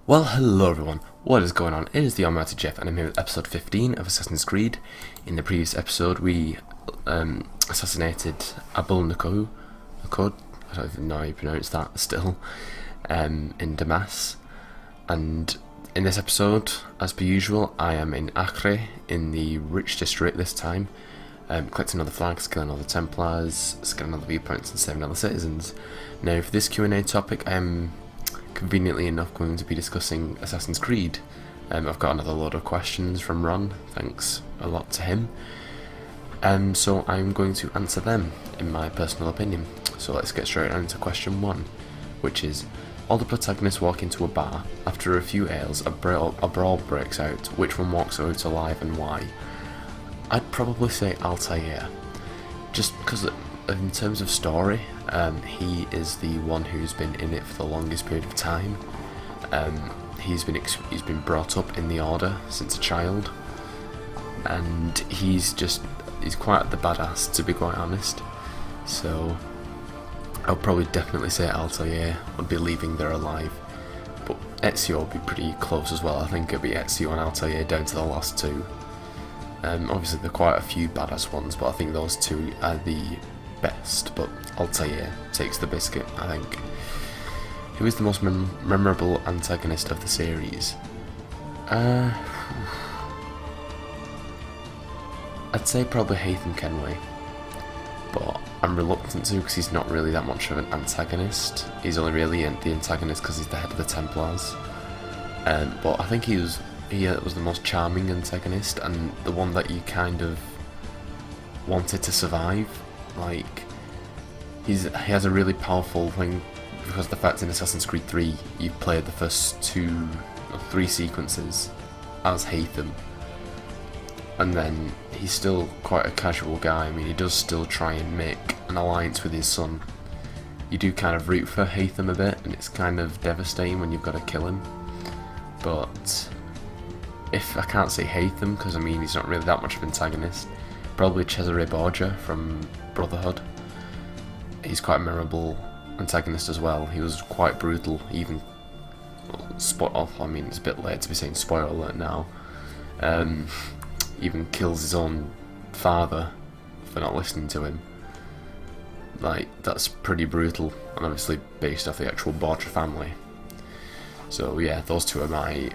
Well, hello everyone, what is going on? It is the Almighty Jeff and I'm here with episode 15 of Assassin's Creed. In the previous episode we assassinated Abul Nukud, I don't even know how you pronounce that still, in Damas. And in this episode, as per usual, I am in Acre, in the Rich District this time, collecting all the flags, killing all the Templars, scanning all the viewpoints and saving all the citizens. Now for this Q&A topic I am conveniently enough going to be discussing Assassin's Creed. I've got another load of questions from Ron, thanks a lot to him, so I'm going to answer them in my personal opinion. So let's get straight on to question 1, which is, all the protagonists walk into a bar. After a few ales, a brawl breaks out. Which one walks out alive and why? I'd probably say Altair, just because in terms of story, he is the one who's been in it for the longest period of time. He's been brought up in the Order since a child, and he's quite the badass, to be quite honest. So I'll probably definitely say Altair would be leaving there alive, but Ezio would be pretty close as well. I think it'd be Ezio and Altair down to the last two. Obviously there are quite a few badass ones, but I think those two are the best, but Altair takes the biscuit, I think. Who is the most memorable antagonist of the series? I'd say probably Haytham Kenway, but I'm reluctant to because he's not really that much of an antagonist. He's only really the antagonist because he's the head of the Templars. But I think he was the most charming antagonist and the one that you kind of wanted to survive. Like, he has a really powerful thing because of the fact in Assassin's Creed 3 you played the first 2 or 3 sequences as Haytham, and then he's still quite a casual guy. I mean, he does still try and make an alliance with his son. You do kind of root for Haytham a bit, and it's kind of devastating when you've got to kill him. But if I can't say Haytham, because I mean he's not really that much of an antagonist, probably Cesare Borgia from Brotherhood. He's quite a memorable antagonist as well. He was quite brutal, even I mean it's a bit late to be saying spoiler alert now. Even kills his own father for not listening to him. Like, that's pretty brutal, and obviously based off the actual Borgia family. So yeah, those two are my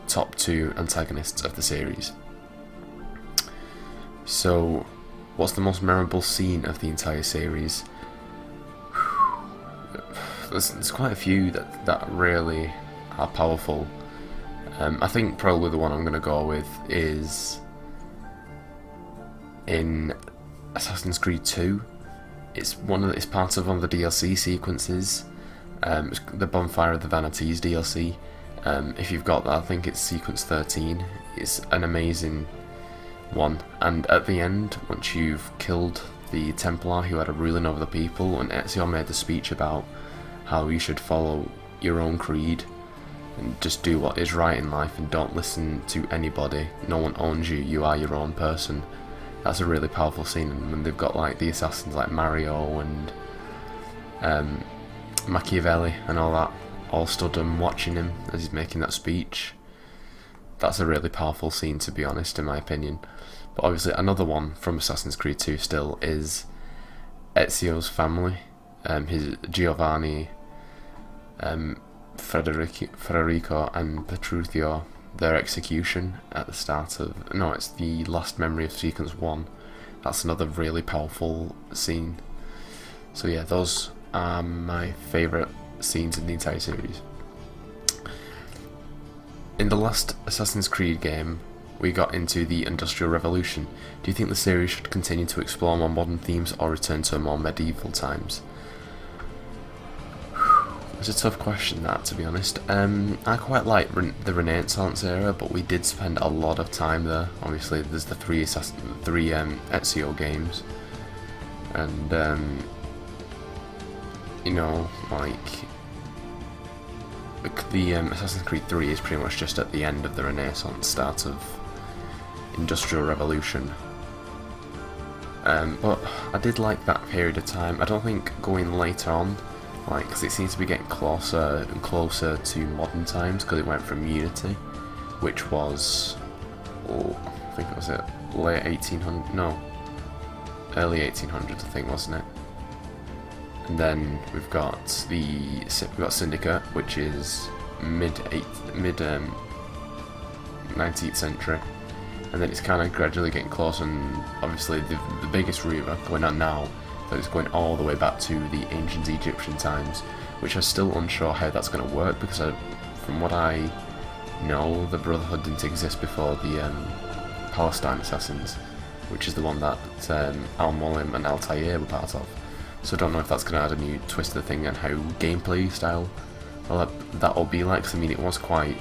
top 2 antagonists of the series. So, what's the most memorable scene of the entire series? There's quite a few that really are powerful. I think probably the one I'm going to go with is in Assassin's Creed 2. It's part of one of the DLC sequences. It's the Bonfire of the Vanities DLC. If you've got that, I think it's sequence 13. It's an amazing one, and at the end, once you've killed the Templar who had a ruling over the people, and Ezio made the speech about how you should follow your own creed and just do what is right in life and don't listen to anybody, no one owns you, you are your own person. That's a really powerful scene, and when they've got like the assassins like Mario and Machiavelli and all that all stood and watching him as he's making that speech. That's a really powerful scene, to be honest, in my opinion. But obviously another one from Assassin's Creed 2 still is Ezio's family, his Giovanni, Federico and Petruchio, their execution at the start of... No, it's the last memory of sequence 1. That's another really powerful scene. So yeah, those are my favourite scenes in the entire series. In the last Assassin's Creed game, we got into the Industrial Revolution. Do you think the series should continue to explore more modern themes or return to more medieval times? It's a tough question, that, to be honest. I quite like the Renaissance era, but we did spend a lot of time there. Obviously, there's the three Ezio games, and you know, like the Assassin's Creed 3 is pretty much just at the end of the Renaissance, start of Industrial Revolution. But I did like that period of time. I don't think going later on like, because it seems to be getting closer and closer to modern times, because it went from Unity, which was, I think it was late 1800, no, early 1800s, I think, wasn't it? And then we've got Syndicate, which is mid 19th century, and then it's kind of gradually getting closer, and obviously the biggest rumor going on now that it's going all the way back to the ancient Egyptian times, which I'm still unsure how that's going to work, because from what I know, the Brotherhood didn't exist before the Palestine Assassins, which is the one that Al-Mualim and Altair were part of. So I don't know if that's going to add a new twist to the thing and how gameplay style that'll be like, because I mean it was quite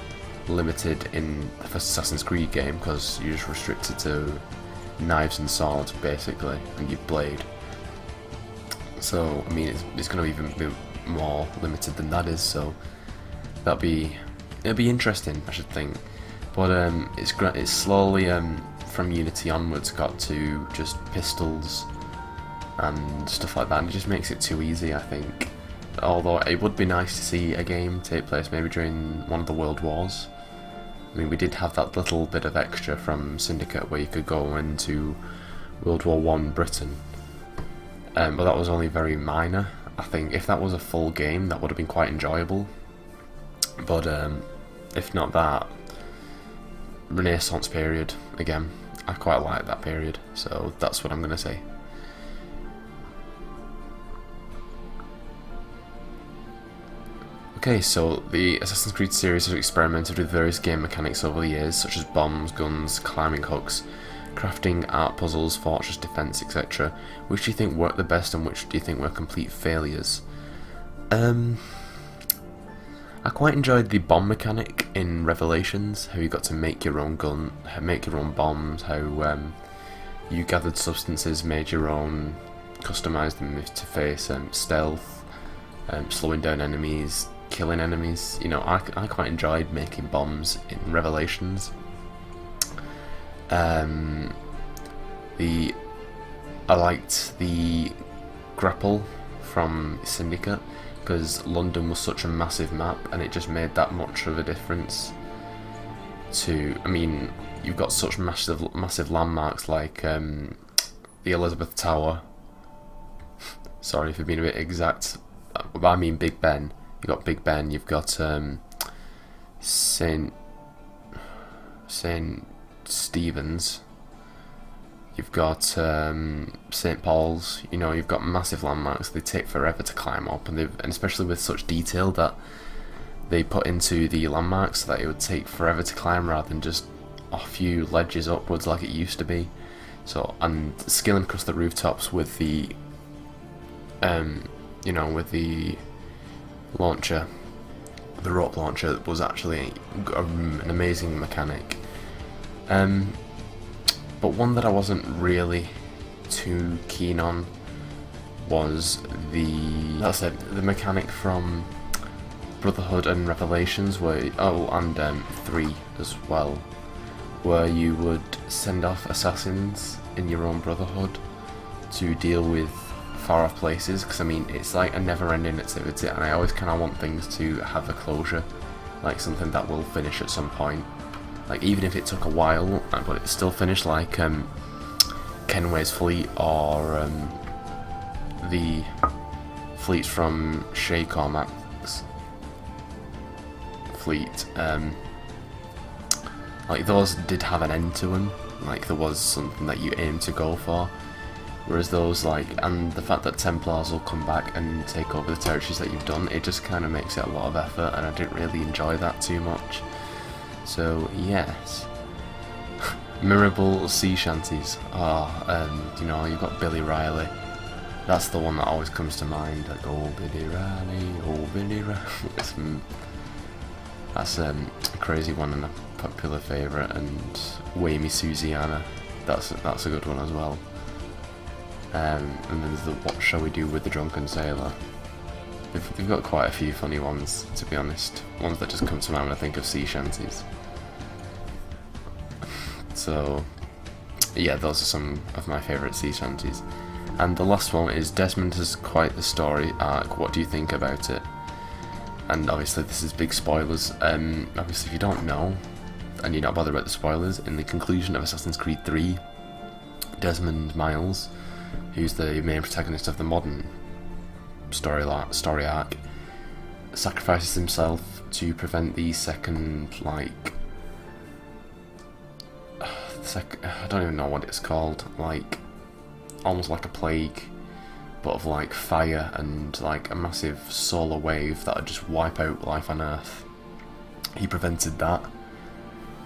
limited in the first Assassin's Creed game, because you're just restricted to knives and swords basically, and your blade. So I mean it's going to even be more limited than that is, so it'll be interesting, I should think. But it's slowly from Unity onwards got to just pistols and stuff like that, and it just makes it too easy, I think. Although it would be nice to see a game take place maybe during one of the World Wars. I mean, we did have that little bit of extra from Syndicate where you could go into World War I Britain, but that was only very minor. I think if that was a full game, that would have been quite enjoyable. But if not that, Renaissance period, again, I quite like that period, so that's what I'm going to say. Okay, so the Assassin's Creed series has experimented with various game mechanics over the years, such as bombs, guns, climbing hooks, crafting, art puzzles, fortress defense, etc. Which do you think worked the best, and which do you think were complete failures? I quite enjoyed the bomb mechanic in Revelations, how you got to make your own gun, make your own bombs, how you gathered substances, made your own, customised them to face stealth, slowing down enemies, killing enemies. You know, I quite enjoyed making bombs in Revelations. I liked the grapple from Syndicate, because London was such a massive map, and it just made that much of a difference to, I mean, you've got such massive landmarks like the Elizabeth Tower. Sorry for being a bit exact, but I mean Big Ben. You've got Big Ben, you've got St. Stephen's, you've got St. Paul's. You know, you've got massive landmarks. They take forever to climb up, and especially with such detail that they put into the landmarks, that it would take forever to climb rather than just a few ledges upwards like it used to be. So, and scaling across the rooftops with the you know, with the launcher, the rope launcher, was actually an amazing mechanic. But one that I wasn't really too keen on was the mechanic from Brotherhood and Revelations, where and 3 as well, where you would send off assassins in your own Brotherhood to deal with far off places, because I mean it's like a never-ending activity, and I always kind of want things to have a closure, like something that will finish at some point. Like, even if it took a while, but it's still finished, like Kenway's fleet, or the fleets from Shay Cormac's fleet. Like, those did have an end to them. Like, there was something that you aimed to go for. Whereas those, like, and the fact that Templars will come back and take over the territories that you've done, it just kind of makes it a lot of effort, and I didn't really enjoy that too much. So, yes. Memorable sea shanties. You know, you've got Billy Riley. That's the one that always comes to mind. Like, oh, Billy Riley, oh, Billy Riley. That's a crazy one and a popular favourite. And Whammy Susiana. That's a good one as well. And then there's the What Shall We Do with the Drunken Sailor. They've got quite a few funny ones, to be honest. Ones that just come to mind when I think of sea shanties. So, yeah, those are some of my favourite sea shanties. And the last one is Desmond has quite the story arc. What do you think about it? And obviously this is big spoilers. Obviously if you don't know, and you're not bothered about the spoilers, in the conclusion of Assassin's Creed 3, Desmond Miles, who's the main protagonist of the modern story arc, sacrifices himself to prevent the second, like, I don't even know what it's called, like, almost like a plague, but of like fire and like a massive solar wave that would just wipe out life on Earth. He prevented that.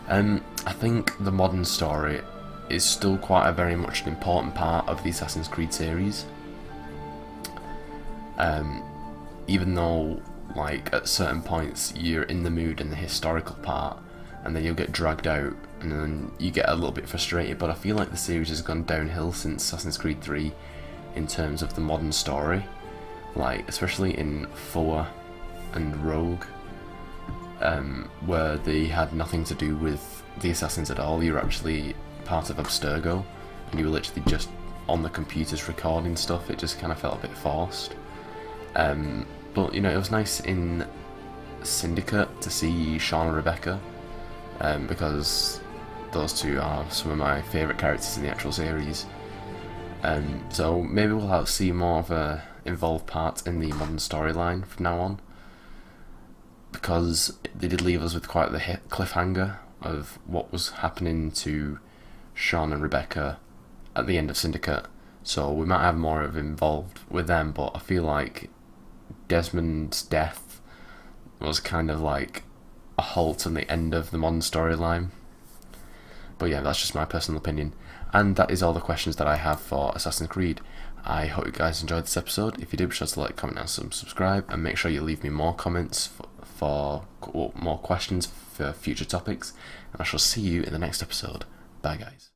I think the modern story is still quite a very much an important part of the Assassin's Creed series. Even though, like, at certain points you're in the mood in the historical part, and then you'll get dragged out, and then you get a little bit frustrated, but I feel like the series has gone downhill since Assassin's Creed 3 in terms of the modern story, like, especially in 4 and Rogue, where they had nothing to do with the assassins at all. You were actually part of Abstergo, and you were literally just on the computers recording stuff. It just kind of felt a bit forced. But, you know, it was nice in Syndicate to see Sean and Rebecca, because those two are some of my favourite characters in the actual series. So maybe we'll see more of a involved part in the modern storyline from now on, because they did leave us with quite the cliffhanger of what was happening to Sean and Rebecca at the end of Syndicate. So we might have more of involved with them, but I feel like Desmond's death was kind of like a halt on the end of the modern storyline. But yeah, that's just my personal opinion. And that is all the questions that I have for Assassin's Creed. I hope you guys enjoyed this episode. If you did, be sure to like, comment, and subscribe, and make sure you leave me more comments for more questions for future topics. And I shall see you in the next episode. Bye, guys.